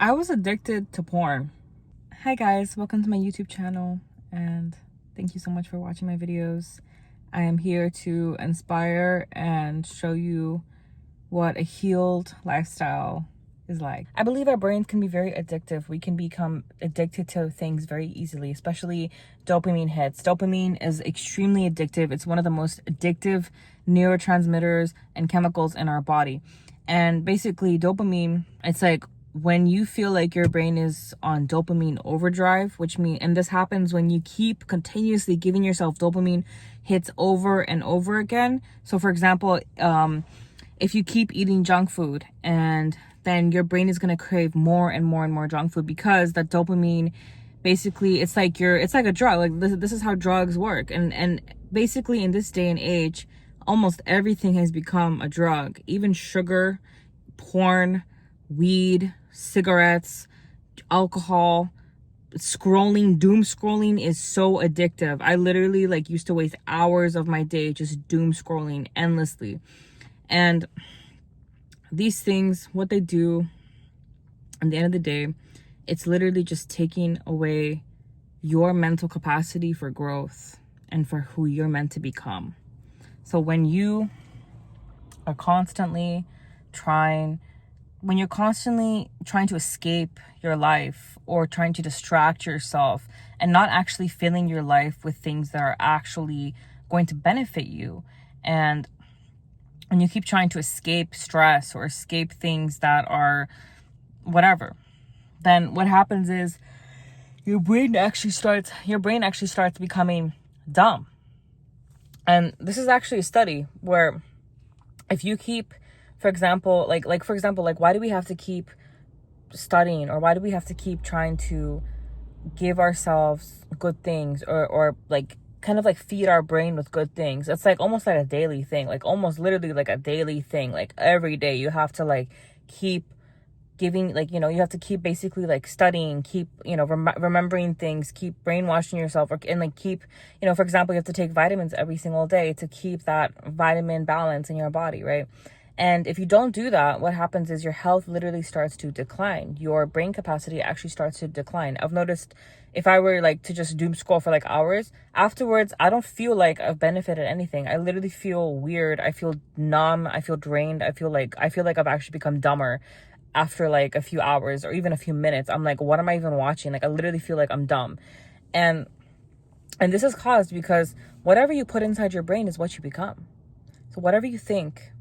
I was addicted to porn. Hi guys, welcome to my YouTube channel and thank you so much for watching my videos. I am here to inspire and show you what a healed lifestyle is like. I believe our brains can be very addictive. We can become addicted to things very easily, especially dopamine hits. Dopamine is extremely addictive. It's one of the most addictive neurotransmitters and chemicals in our body. And basically dopamine, it's like when you feel like your brain is on dopamine overdrive, and this happens when you keep continuously giving yourself dopamine hits over and over again. So for example, if you keep eating junk food, and then your brain is going to crave more and more and more junk food, because that dopamine, basically it's like a drug. Like this is how drugs work. And basically in this day and age, almost everything has become a drug. Even sugar, porn, weed, cigarettes, alcohol, doom scrolling is so addictive. I literally used to waste hours of my day just doom scrolling endlessly. And these things, what they do at the end of the day, it's literally just taking away your mental capacity for growth and for who you're meant to become. So when you are constantly trying to escape your life or trying to distract yourself and not actually filling your life with things that are actually going to benefit you, and when you keep trying to escape stress or escape things that are whatever, then what happens is your brain actually starts becoming dumb. And this is actually a study where if you keep, for example, why do we have to keep studying, or why do we have to keep trying to give ourselves good things, or kind of feed our brain with good things? It's almost like a daily thing, almost literally like a daily thing. Every day you have to keep giving, you have to keep basically studying, keep remembering things, keep brainwashing yourself, and keep, for example, you have to take vitamins every single day to keep that vitamin balance in your body, right? And if you don't do that, what happens is your health literally starts to decline. Your brain capacity actually starts to decline. I've noticed if I were to just doom scroll for hours, afterwards, I don't feel like I've benefited anything. I literally feel weird. I feel numb. I feel drained. I feel like I've actually become dumber after a few hours or even a few minutes. I'm like, what am I even watching? I literally feel like I'm dumb. And this is caused because whatever you put inside your brain is what you become. So whatever you think,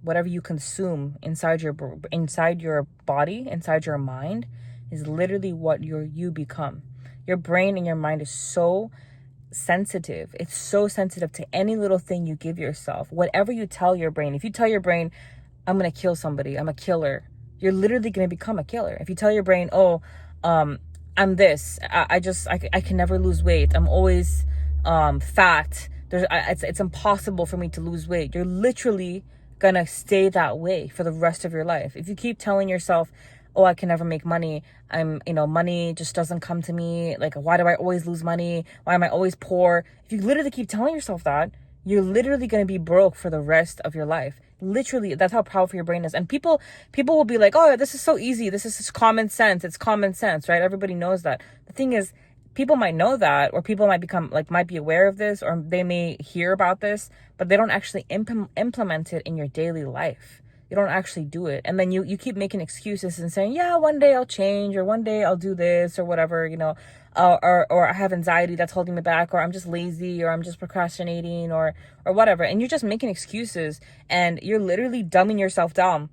whatever you consume inside your body, inside your mind, is literally what you become. Your brain and your mind is so sensitive. It's so sensitive to any little thing you give yourself. Whatever you tell your brain, if you tell your brain, I'm going to kill somebody, I'm a killer, you're literally going to become a killer. If you tell your brain, I'm this, I can never lose weight, I'm always fat, it's impossible for me to lose weight, you're literally gonna stay that way for the rest of your life. If you keep telling yourself, I can never make money, money just doesn't come to me, why do I always lose money, why am I always poor? If you literally keep telling yourself that, you're literally going to be broke for the rest of your life. Literally, that's how powerful your brain is. And people will be like, oh, this is so easy, this is just common sense, it's common sense, right? Everybody knows that. The thing is, people might know that, or people might be aware of this, or they may hear about this, but they don't actually implement it in your daily life. You don't actually do it. And then you keep making excuses and saying, yeah, one day I'll change, or one day I'll do this, or whatever, or I have anxiety that's holding me back, or I'm just lazy, or I'm just procrastinating, or whatever. And you're just making excuses, and you're literally dumbing yourself down.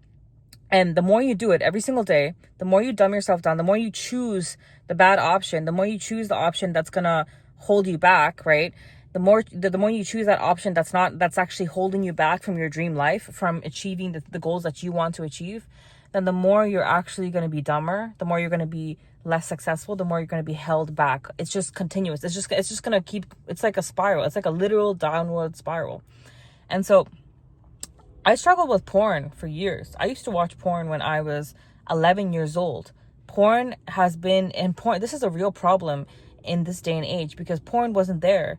And the more you do it every single day, the more you dumb yourself down, the more you choose the bad option, the more you choose the option that's gonna hold you back, right? The more you choose that option that's actually holding you back from your dream life, from achieving the goals that you want to achieve, then the more you're actually going to be dumber, the more you're going to be less successful, the more you're going to be held back. It's just continuous. It's just going to keep, it's like a spiral. It's like a literal downward spiral. And so I struggled with porn for years. I used to watch porn when I was 11 years old. This is a real problem in this day and age, because porn wasn't there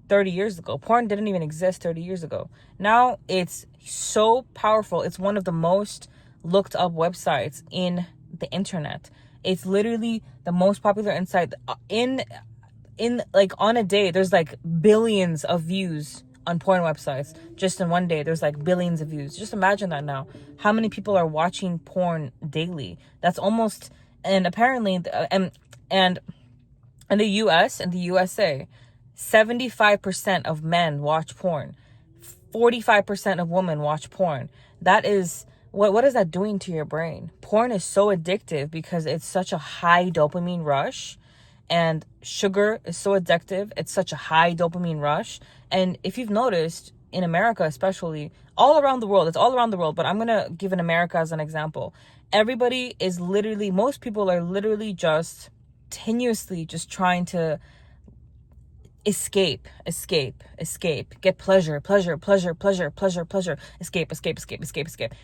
30 years ago. Porn didn't even exist 30 years ago. Now it's so powerful. It's one of the most looked up websites in the internet. It's literally the most popular insight in like on a day. There's like billions of views on porn websites. Just in one day, there's like billions of views. Just imagine that now. How many people are watching porn daily? That's almost, and apparently, and in the US, in the USA, 75% of men watch porn. 45% of women watch porn. That is, what is that doing to your brain? Porn is so addictive because it's such a high dopamine rush, and sugar is so addictive. It's such a high dopamine rush. And if you've noticed, in America especially, all around the world, it's all around the world, but I'm going to give in America as an example. Everybody is literally, most people are literally just continuously just trying to escape, get pleasure, escape.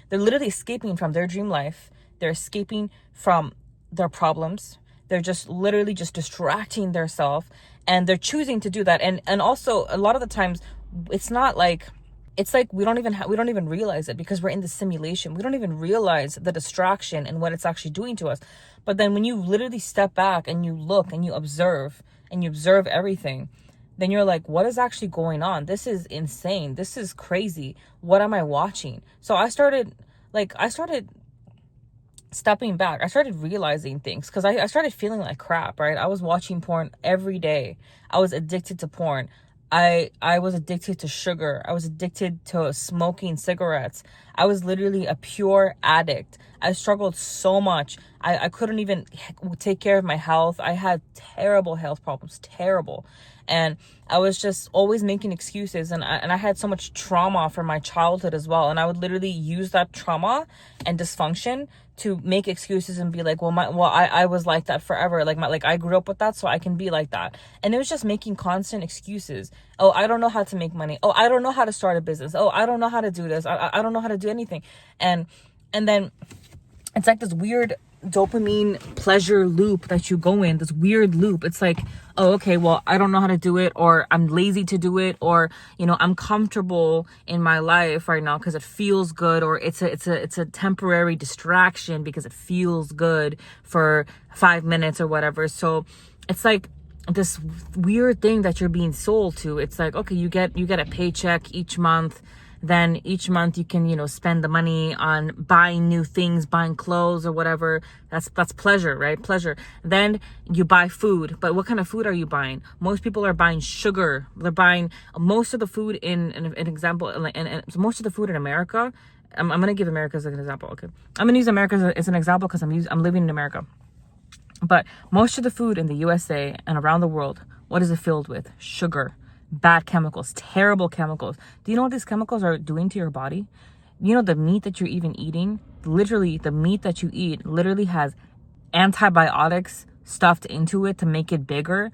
They're literally escaping from their dream life. They're escaping from their problems. They're just literally just distracting themselves, and they're choosing to do that. And also a lot of the times it's not like, it's like we don't even realize it because we're in the simulation. We don't even realize the distraction and what it's actually doing to us. But then when you literally step back and you look and you observe everything, then you're like, what is actually going on? This is insane. This is crazy. What am I watching? So I started stepping back. I started realizing things because I started feeling like crap, right? I was watching porn every day. I was addicted to porn. I was addicted to sugar. I was addicted to smoking cigarettes. I was literally a pure addict. I struggled so much. I couldn't even take care of my health. I had terrible health problems, terrible. And I was just always making excuses. And I had so much trauma from my childhood as well. And I would literally use that trauma and dysfunction to make excuses and be like, I was like that forever. Like I grew up with that, so I can be like that. And it was just making constant excuses. Oh, I don't know how to make money. Oh, I don't know how to start a business. Oh, I don't know how to do this. I don't know how to do anything. And then it's like this weird dopamine pleasure loop that you go in, this weird loop. It's like, oh, okay, well, I don't know how to do it, or I'm lazy to do it, or, I'm comfortable in my life right now because it feels good, or it's a temporary distraction because it feels good for 5 minutes or whatever. So it's like this weird thing that you're being sold to. It's like, okay, you get a paycheck each month. Then each month you can, spend the money on buying new things, buying clothes or whatever. That's pleasure, right? Pleasure. Then you buy food. But what kind of food are you buying? Most people are buying sugar. They're buying most of the food in an example. And most of the food in America, I'm going to give America as an example. Okay. I'm going to use America as an example because I'm living in America. But most of the food in the USA and around the world, what is it filled with? Sugar. Bad chemicals, terrible chemicals. Do you know what these chemicals are doing to your body? The meat that you're even eating, literally the meat that you eat literally has antibiotics stuffed into it to make it bigger.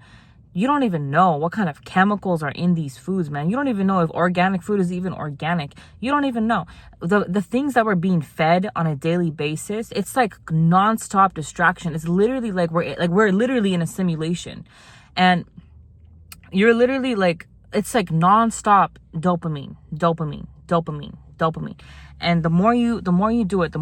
You don't even know what kind of chemicals are in these foods, man. You don't even know if organic food is even organic. You don't even know. The things that we're being fed on a daily basis, it's like nonstop distraction. It's literally like we're literally in a simulation. And you're literally like, it's like nonstop dopamine. And the more you do it, the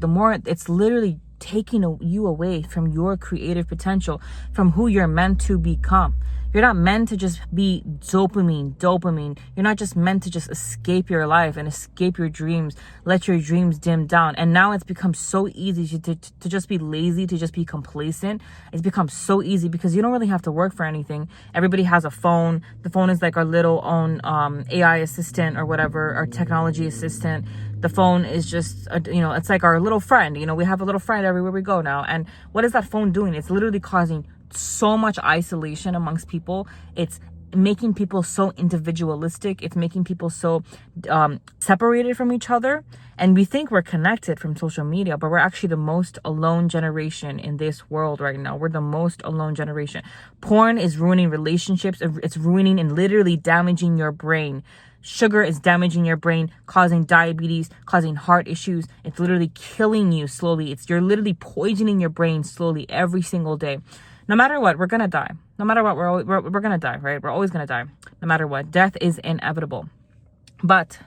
more it's literally taking you away from your creative potential, from who you're meant to become. You're not meant to just be dopamine. You're not just meant to just escape your life and escape your dreams, let your dreams dim down. And now it's become so easy to just be lazy, to just be complacent. It's become so easy because you don't really have to work for anything. Everybody has a phone. The phone is like our little own AI assistant or whatever, our technology assistant. The phone is just, it's like our little friend. We have a little friend everywhere we go now. And what is that phone doing? It's literally causing so much isolation amongst people. It's making people so individualistic. It's making people so separated from each other. And we think we're connected from social media, but we're actually the most alone generation in this world right now. We're the most alone generation. Porn is ruining relationships. It's ruining and literally damaging your brain. Sugar is damaging your brain, causing diabetes, causing heart issues. It's literally killing you slowly. You're literally poisoning your brain slowly every single day. No matter what, we're going to die. No matter what, we're going to die, right? We're always going to die. No matter what. Death is inevitable. But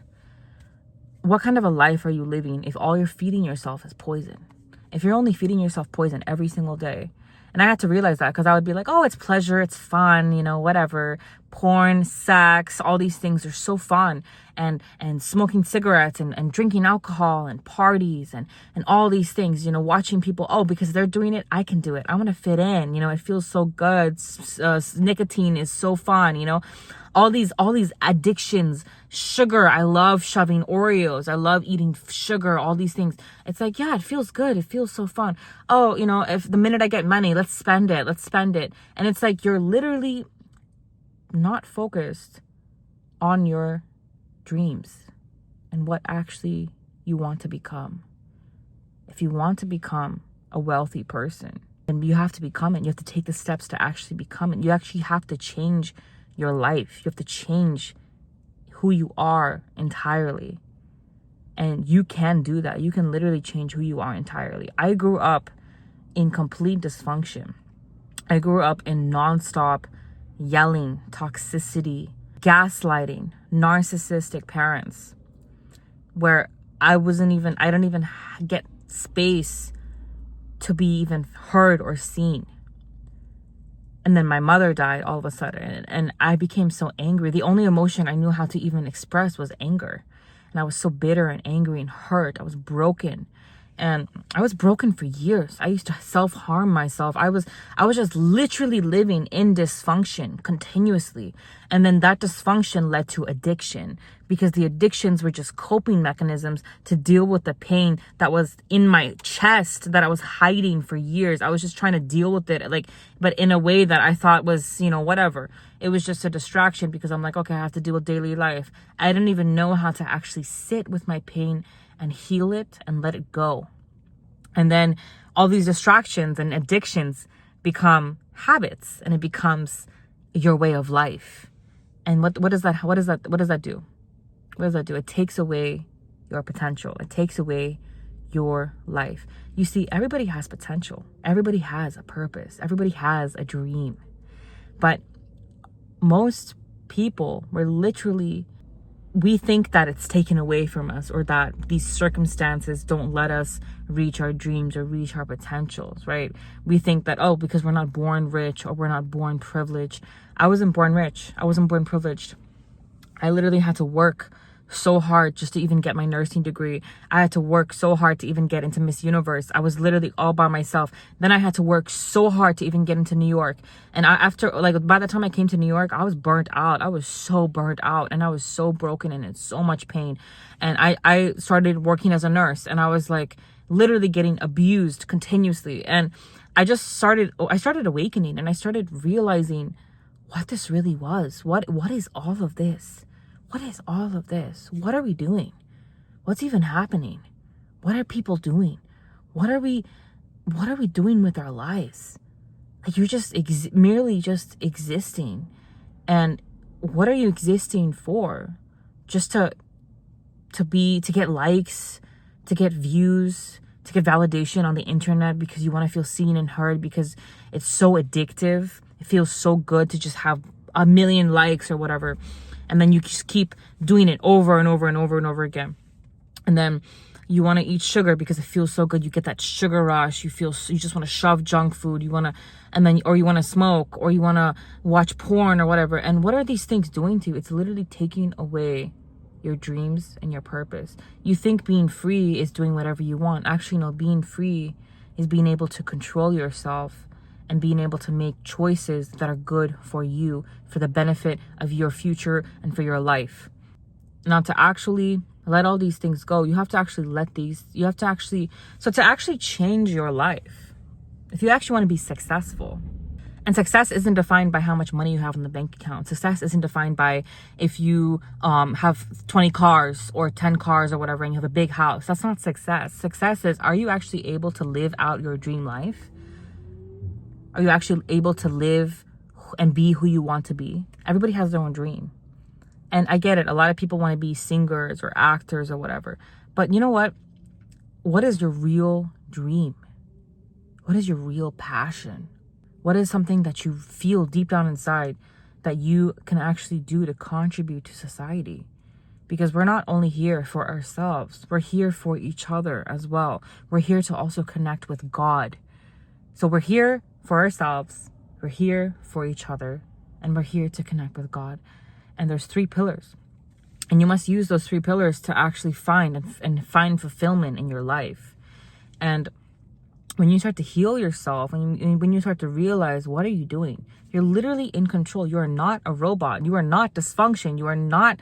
what kind of a life are you living if all you're feeding yourself is poison? if you're only feeding yourself poison every single day. And I had to realize that, because I would be like, oh, it's pleasure, it's fun, whatever. Porn, sex, all these things are so fun. And smoking cigarettes and drinking alcohol and parties and all these things, watching people, oh, because they're doing it, I can do it. I want to fit in, it feels so good. Nicotine is so fun, all these addictions. Sugar, I love shoving Oreos, I love eating sugar, all these things. It's like, yeah, it feels good, it feels so fun. Oh, if the minute I get money, let's spend it. And it's like, you're literally not focused on your dreams and what actually you want to become. If you want to become a wealthy person, then you have to become it. You have to take the steps to actually become it. You actually have to change your life. You have to change who you are entirely. And you can do that. You can literally change who you are entirely. I grew up in complete dysfunction. I grew up in nonstop yelling, toxicity, gaslighting, narcissistic parents, where I don't even get space to be even heard or seen. And then my mother died all of a sudden, and I became so angry. The only emotion I knew how to even express was anger. And I was so bitter and angry and hurt. I was broken. And I was broken for years. I used to self-harm myself. I was just literally living in dysfunction continuously. And then that dysfunction led to addiction, because the addictions were just coping mechanisms to deal with the pain that was in my chest that I was hiding for years. I was just trying to deal with it, but in a way that I thought was, whatever. It was just a distraction, because I'm like, okay, I have to deal with daily life. I didn't even know how to actually sit with my pain and heal it and let it go. And then all these distractions and addictions become habits, and it becomes your way of life. And what does that do? What does that do? It takes away your potential. It takes away your life. You see, everybody has potential. Everybody has a purpose. Everybody has a dream. But most people we think that it's taken away from us, or that these circumstances don't let us reach our dreams or reach our potentials, right? We think that, oh, because we're not born rich or we're not born privileged. I wasn't born rich. I wasn't born privileged. I literally had to work so hard just to even get my nursing degree. I had to work so hard to even get into Miss Universe. I was literally all by myself. Then I had to work so hard to even get into New York. And by the time I came to New York, I was burnt out. I was so burnt out, and I was so broken and in so much pain. And I started working as a nurse, and I was like literally getting abused continuously. And I started awakening, and I started realizing what this really was. What is all of this? What is all of this? What are we doing? What's even happening? What are people doing? What are we doing with our lives? Like, you're just merely just existing. And what are you existing for? Just to get likes, to get views, to get validation on the internet, because you want to feel seen and heard, because it's so addictive. It feels so good to just have 1 million likes or whatever. And then you just keep doing it over and over and over and over again. And then you want to eat sugar because it feels so good. You get that sugar rush. You just want to shove junk food. Or you want to smoke, or you want to watch porn or whatever. And what are these things doing to you? It's literally taking away your dreams and your purpose. You think being free is doing whatever you want. Actually, no, being free is being able to control yourself and being able to make choices that are good for you, for the benefit of your future and for your life. Now, to actually let all these things go, you have to actually to actually change your life, if you actually want to be successful. And success isn't defined by how much money you have in the bank account. Success isn't defined by if you have 20 cars or 10 cars or whatever, and you have a big house. That's not success. Success is, are you actually able to live out your dream life? Are you actually able to live and be who you want to be? Everybody has their own dream. And I get it. A lot of people want to be singers or actors or whatever. But you know what? What is your real dream? What is your real passion? What is something that you feel deep down inside that you can actually do to contribute to society? because we're not only here for ourselves, we're here for each other as well. We're here to also connect with God. So we're here for ourselves, we're here for each other, and we're here to connect with God. And there's 3 pillars. And you must use those 3 pillars to actually find and find fulfillment in your life. And when you start to heal yourself, when you start to realize, what are you doing? You're literally in control. You are not a robot. You are not dysfunction. You are not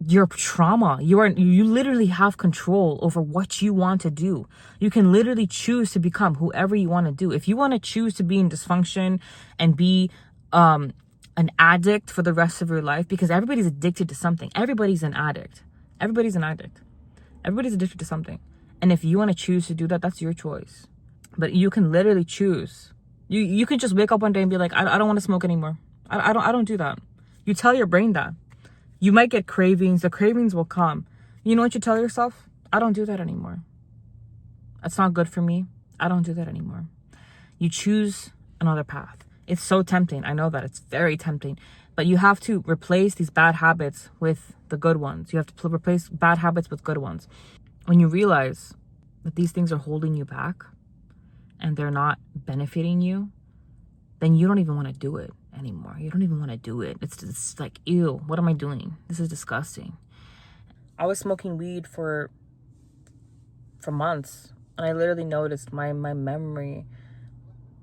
your trauma. You literally have control over what you want to do. You can literally choose to become whoever you want to do. If you want to choose to be in dysfunction and be an addict for the rest of your life, because everybody's addicted to something. Everybody's an addict. Everybody's an addict. Everybody's addicted to something. And if you want to choose to do that, that's your choice. But you can literally choose. You can just wake up one day and be like, I don't want to smoke anymore. I don't do that. You tell your brain that. You might get cravings. The cravings will come. You know what you tell yourself? I don't do that anymore. That's not good for me. I don't do that anymore. You choose another path. It's so tempting. I know that. It's very tempting. But you have to replace these bad habits with the good ones. You have to replace bad habits with good ones. When you realize that these things are holding you back and they're not benefiting you, then you don't even want to do it anymore. You don't even want to do it. It's like, ew, what am I doing? This is disgusting. I was smoking weed for months, and I literally noticed my memory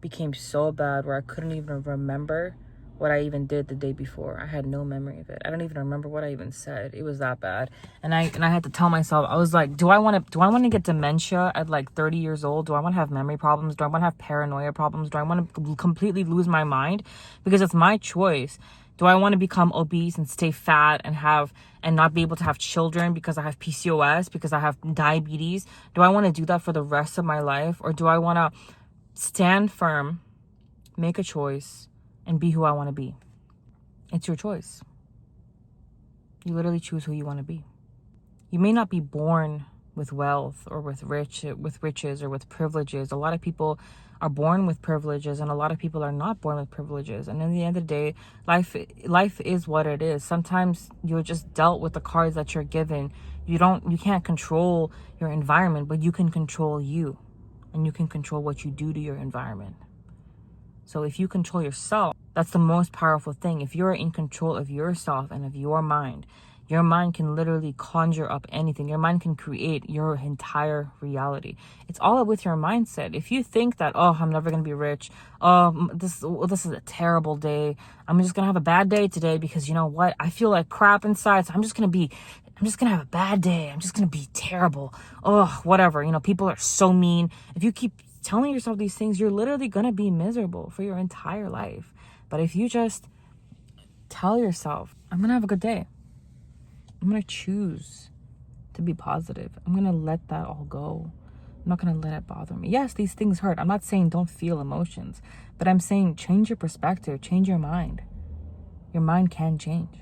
became so bad where I couldn't even remember what I even did the day before. I had no memory of it. I don't even remember what I even said. It was that bad. And I had to tell myself, I was like, do I want to get dementia at like 30 years old? Do I want to have memory problems? Do I want to have paranoia problems? Do I want to completely lose my mind? Because it's my choice. Do I want to become obese and stay fat and not be able to have children because I have PCOS, because I have diabetes? Do I want to do that for the rest of my life? Or do I want to stand firm, make a choice, and be who I want to be? It's your choice. You literally choose who you want to be. You may not be born with wealth or with riches or with privileges. A lot of people are born with privileges, and a lot of people are not born with privileges. And in the end of the day, life is what it is. Sometimes you're just dealt with the cards that you're given. You can't control your environment, but you can control you. And you can control what you do to your environment. So if you control yourself, that's the most powerful thing. If you're in control of yourself and of your mind can literally conjure up anything. Your mind can create your entire reality. It's all with your mindset. If you think that, oh, I'm never going to be rich. Oh, this is a terrible day. I'm just going to have a bad day today because you know what? I feel like crap inside. So I'm just going to have a bad day. I'm just going to be terrible. Oh, whatever. People are so mean. If you keep telling yourself these things, you're literally going to be miserable for your entire life. But if you just tell yourself, I'm going to have a good day. I'm going to choose to be positive. I'm going to let that all go. I'm not going to let it bother me. Yes, these things hurt. I'm not saying don't feel emotions, but I'm saying change your perspective, change your mind. Your mind can change.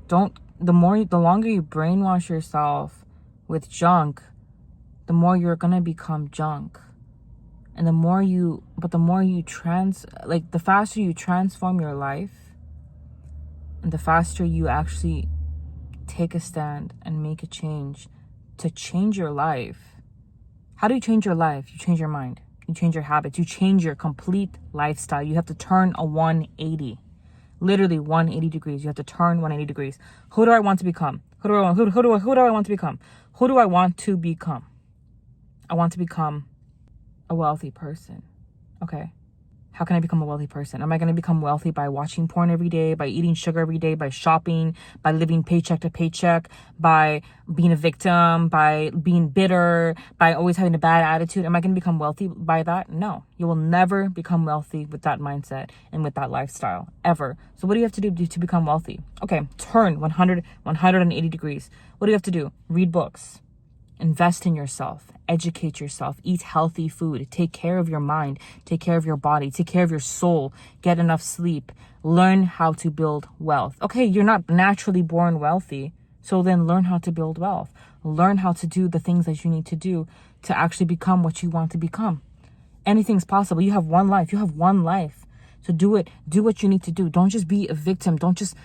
The longer you brainwash yourself with junk, the more you're going to become junk. And the faster you transform your life, and the faster you actually take a stand and make a change to change your life. How do you change your life? You change your mind. You change your habits. You change your complete lifestyle. You have to turn a 180. Literally 180 degrees. You have to turn 180 degrees. Who do I want to become? Who do I want to become? Who do I want to become? I want to become a wealthy person. Okay. How can I become a wealthy person? Am I going to become wealthy by watching porn every day, by eating sugar every day, by shopping, by living paycheck to paycheck, by being a victim, by being bitter, by always having a bad attitude? Am I going to become wealthy by that? No. You will never become wealthy with that mindset and with that lifestyle, ever. So what do you have to do to become wealthy? Okay, turn 180 degrees. What do you have to do? Read books. Invest in yourself, educate yourself, eat healthy food, take care of your mind, take care of your body, take care of your soul, get enough sleep, learn how to build wealth. Okay, you're not naturally born wealthy, so then learn how to build wealth. Learn how to do the things that you need to do to actually become what you want to become. Anything's possible. You have one life. So do it. Do what you need to do. Don't just be a victim. Don't just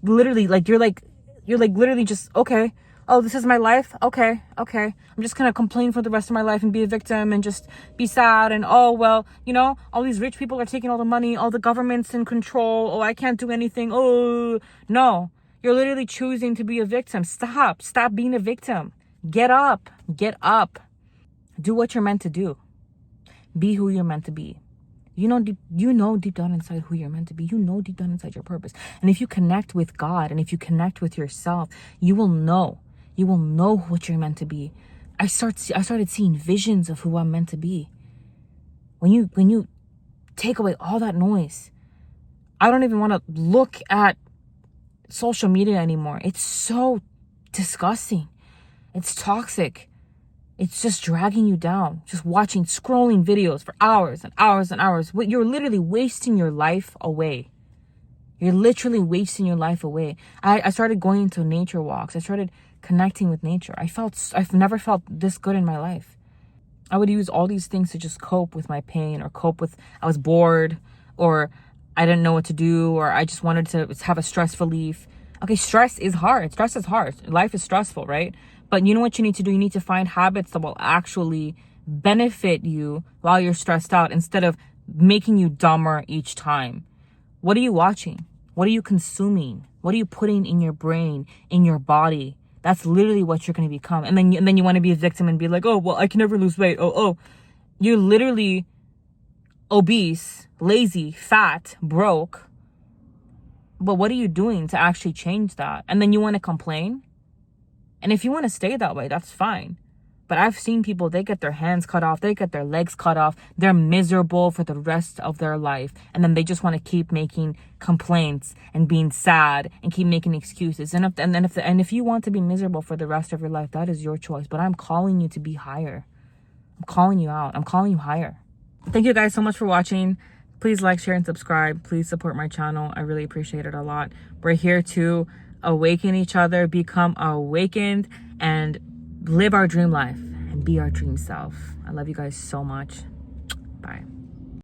literally, like, you're like You're like literally just, okay, oh, this is my life. Okay. I'm just going to complain for the rest of my life and be a victim and just be sad. And, oh, well, all these rich people are taking all the money. All the government's in control. Oh, I can't do anything. Oh, no. You're literally choosing to be a victim. Stop being a victim. Get up. Do what you're meant to do. Be who you're meant to be. You know deep down inside who you're meant to be. You know deep down inside your purpose. And if you connect with God and if you connect with yourself, you will know what you're meant to be. I started seeing visions of who I'm meant to be. When you take away all that noise, I don't even want to look at social media anymore. It's so disgusting. It's toxic. It's just dragging you down. Just scrolling videos for hours and hours and hours. You're literally wasting your life away. You're literally wasting your life away. I started going into nature walks. I started connecting with nature. I've never felt this good in my life. I would use all these things to just cope with my pain or I was bored or I didn't know what to do or I just wanted to have a stress relief. Okay, stress is hard. Life is stressful, right? But you know what you need to do? You need to find habits that will actually benefit you while you're stressed out instead of making you dumber each time. What are you watching? What are you consuming? What are you putting in your brain, in your body? That's literally what you're going to become. And then you want to be a victim and be like, oh, well, I can never lose weight. Oh, you're literally obese, lazy, fat, broke. But what are you doing to actually change that? And then you want to complain? And if you want to stay that way, that's fine. But I've seen people, they get their hands cut off, they get their legs cut off, they're miserable for the rest of their life. And then they just want to keep making complaints and being sad and keep making excuses. And if you want to be miserable for the rest of your life, that is your choice. But I'm calling you to be higher. I'm calling you out. I'm calling you higher. Thank you guys so much for watching. Please like, share, and subscribe. Please support my channel. I really appreciate it a lot. We're here to awaken each other, become awakened, and live our dream life and be our dream self. I love you guys so much. Bye.